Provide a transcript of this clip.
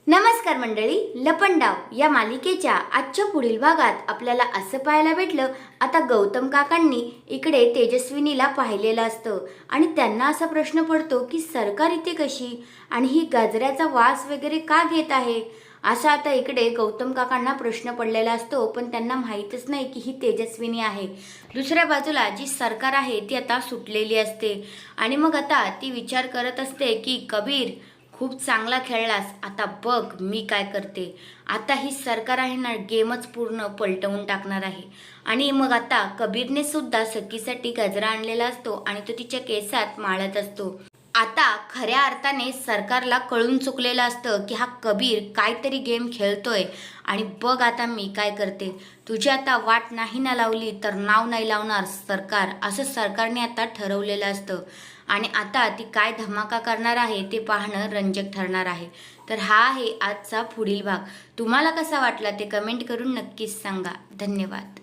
नमस्कार मंडळी, लपंडाव या मालिकेच्या आजच्या पुढील भागात आपल्याला असं पाहायला भेटलं. आता गौतम काकांनी इकडे तेजस्विनीला पाहिलेलं असतं आणि त्यांना असा प्रश्न पडतो की सरकार इथे कशी आणि ही गाजऱ्याचा वास वगैरे का घेत आहे, असा आता इकडे गौतम काकांना प्रश्न पडलेला असतो. पण त्यांना माहीतच नाही की ही तेजस्विनी आहे. दुसऱ्या बाजूला जी सरकार आहे ती आता सुटलेली असते आणि मग आता ती विचार करत असते की कबीर, खूप चांगला खेळलास, आता बघ मी काय करते. आता ही सरकार आहे ना, गेमच पूर्ण पलटवून टाकणार आहे. आणि मग आता कबीरने सुद्धा सखीसाठी गजरा आणलेला असतो आणि तो तिच्या केसात माळत असतो. आता खऱ्या अर्थाने सरकारला कळून चुकलेलं असतं की हा कबीर काहीतरी गेम खेळतोय आणि बघ आता मी काय करते. तुझी आता वाट नाही ना लावली तर नाव नाही लावणार सरकार, असं सरकारने आता ठरवलेलं असतं. आणि आता ती काय धमाका करणार आहे ते पाहणं रंजक ठरणार आहे. तर हा आहे आजचा पुढील भाग. तुम्हाला कसा वाटला ते कमेंट करून नक्कीच सांगा. धन्यवाद.